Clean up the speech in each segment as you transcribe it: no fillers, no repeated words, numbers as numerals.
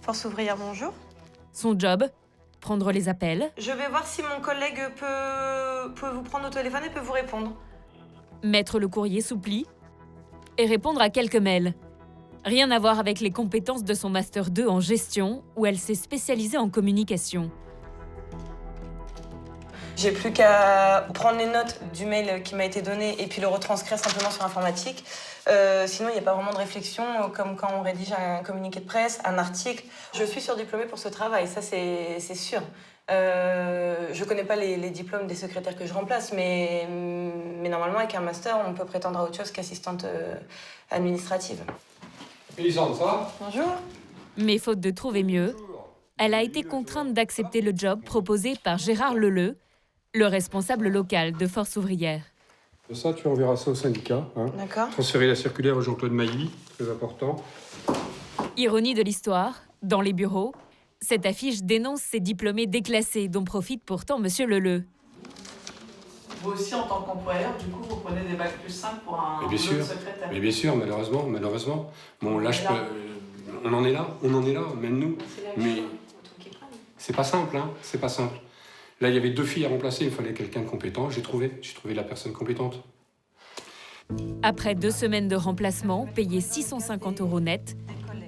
Force ouvrière, bonjour. Son job, prendre les appels, Je vais voir si mon collègue peut vous prendre au téléphone et peut vous répondre. mettre le courrier sous pli et répondre à quelques mails. Rien à voir avec les compétences de son Master 2 en gestion, où elle s'est spécialisée en communication. J'ai plus qu'à prendre les notes du mail qui m'a été donné et puis le retranscrire simplement sur informatique. Sinon, il n'y a pas vraiment de réflexion, comme quand on rédige un communiqué de presse, un article. Je suis surdiplômée pour ce travail, ça c'est sûr. Je ne connais pas les diplômes des secrétaires que je remplace, mais normalement, avec un master, on peut prétendre à autre chose qu'assistante administrative. Mélisande, ça va? Bonjour. Mais faute de trouver mieux, elle a été contrainte d'accepter le job proposé par Gérard Leleu, le responsable local de Force ouvrière. Ça, tu enverras ça au syndicat. Hein. D'accord. Transférer la circulaire au Jean-Claude Mailly, très important. Ironie de l'histoire, dans les bureaux, cette affiche dénonce ces diplômés déclassés dont profite pourtant Monsieur Leleu. Vous aussi, en tant qu'employeur, du coup, vous prenez des bacs plus 5 pour un Mais bien autre sûr. secrétaire. Mais bien sûr, malheureusement. Bon, là, on en est là, même nous. Mais c'est pas simple, hein. C'est pas simple. Là, il y avait 2 filles à remplacer, il me fallait quelqu'un de compétent. J'ai trouvé la personne compétente. Après 2 semaines de remplacement, payé 650 € net,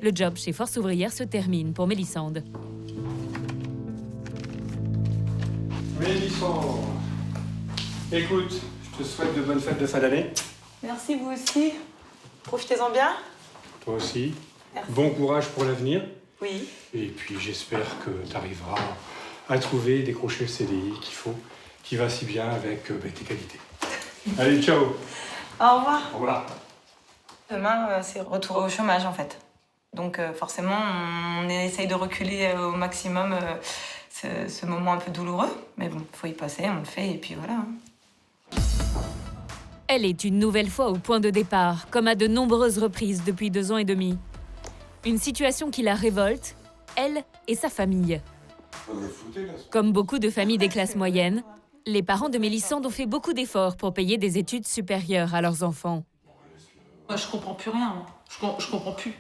le job chez Force ouvrière se termine pour Mélisande. Mélisande, écoute, je te souhaite de bonnes fêtes de fin d'année. Merci, vous aussi. Profitez-en bien. Toi aussi. Merci. Bon courage pour l'avenir. Oui. Et puis, j'espère que tu arriveras à trouver, décrocher le CDI qu'il faut, qui va si bien avec tes qualités. Allez, ciao. Au revoir. Au revoir. Demain, c'est retour au chômage, en fait. Donc, forcément, on essaye de reculer au maximum ce moment un peu douloureux. Mais bon, il faut y passer, on le fait, et puis voilà. Elle est une nouvelle fois au point de départ, comme à de nombreuses reprises depuis 2 ans et demi. Une situation qui la révolte, elle et sa famille. Comme beaucoup de familles des classes moyennes, les parents de Mélisande ont fait beaucoup d'efforts pour payer des études supérieures à leurs enfants. Moi, je comprends plus rien. Je comprends plus.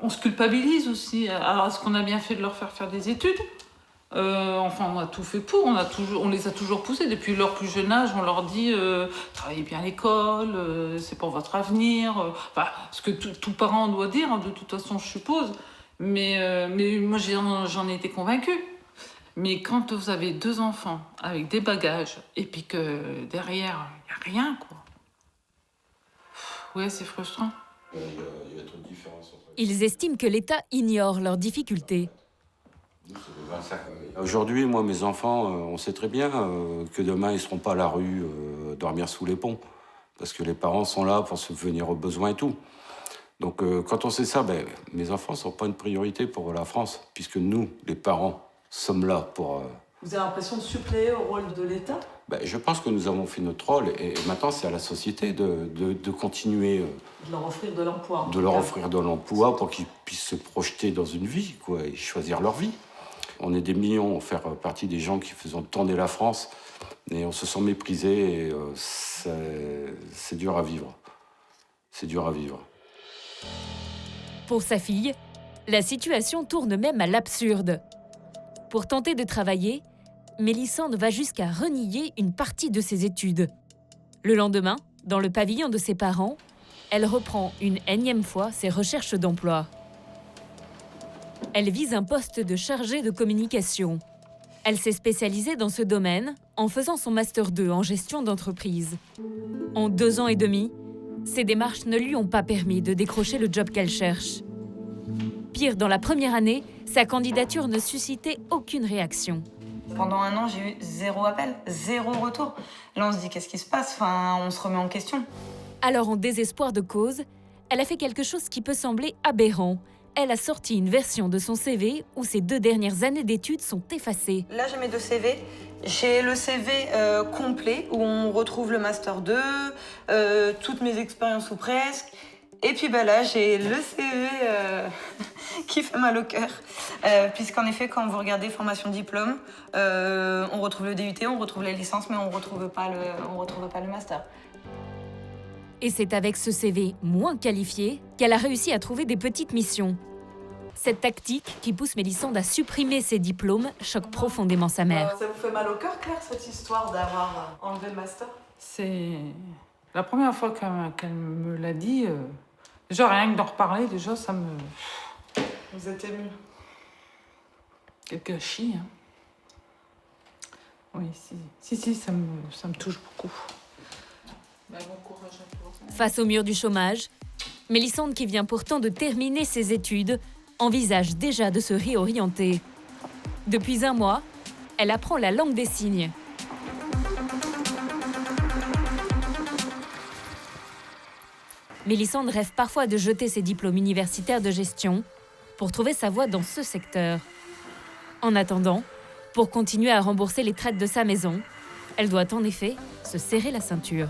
On se culpabilise aussi. Alors, est-ce qu'on a bien fait de leur faire des études? Enfin, on a tout fait pour. On les a toujours poussés. Depuis leur plus jeune âge, on leur dit travaillez bien à l'école, c'est pour votre avenir. Enfin, ce que tout parent doit dire, hein, de toute façon, je suppose. Mais moi, j'en ai été convaincue. Mais quand vous avez 2 enfants avec des bagages et puis que derrière, il n'y a rien, quoi. Ouais, c'est frustrant. Il y a trop de différence entre... Ils estiment que l'État ignore leurs difficultés. Aujourd'hui, moi, mes enfants, on sait très bien que demain, ils ne seront pas à la rue, dormir sous les ponts. Parce que les parents sont là pour subvenir aux besoins et tout. Donc, quand on sait ça, mes enfants ne sont pas une priorité pour la France. Puisque nous, les parents, sommes là pour... Vous avez l'impression de suppléer au rôle de l'État? Je pense que nous avons fait notre rôle. Et maintenant, c'est à la société de continuer... De leur offrir de l'emploi. De leur offrir de l'emploi pour qu'ils puissent se projeter dans une vie, quoi, et choisir leur vie. On est des millions à faire partie des gens qui faisons tourner la France et on se sent méprisés et c'est dur à vivre. C'est dur à vivre. Pour sa fille, la situation tourne même à l'absurde. Pour tenter de travailler, Mélisande va jusqu'à renier une partie de ses études. Le lendemain, dans le pavillon de ses parents, elle reprend une énième fois ses recherches d'emploi. Elle vise un poste de chargée de communication. Elle s'est spécialisée dans ce domaine en faisant son Master 2 en gestion d'entreprise. En 2 ans et demi, ses démarches ne lui ont pas permis de décrocher le job qu'elle cherche. Pire, dans la première année, sa candidature ne suscitait aucune réaction. Pendant 1 an, j'ai eu 0 appel, 0 retour. Là, on se dit, qu'est-ce qui se passe? Enfin, on se remet en question. Alors, en désespoir de cause, elle a fait quelque chose qui peut sembler aberrant. Elle a sorti une version de son CV où ses 2 dernières années d'études sont effacées. Là, j'ai mes 2 CV. J'ai le CV complet où on retrouve le Master 2, toutes mes expériences ou presque. Et puis là, j'ai le CV qui fait mal au cœur. Puisqu'en effet, quand vous regardez formation diplôme, on retrouve le DUT, on retrouve les licences, mais on retrouve pas le master. Et c'est avec ce CV moins qualifié qu'elle a réussi à trouver des petites missions. Cette tactique, qui pousse Mélissande à supprimer ses diplômes, choque profondément sa mère. Ça vous fait mal au cœur, Claire, cette histoire d'avoir enlevé le master? C'est la première fois qu'elle me l'a dit. Déjà, rien que d'en reparler, déjà, ça me... Vous êtes émue? Quel gâchis, hein. Oui, si, ça me touche beaucoup. Bon courage à toi. Face au mur du chômage, Mélissande, qui vient pourtant de terminer ses études, envisage déjà de se réorienter. Depuis 1 mois, elle apprend la langue des signes. Mélissande rêve parfois de jeter ses diplômes universitaires de gestion pour trouver sa voie dans ce secteur. En attendant, pour continuer à rembourser les traites de sa maison, elle doit en effet se serrer la ceinture.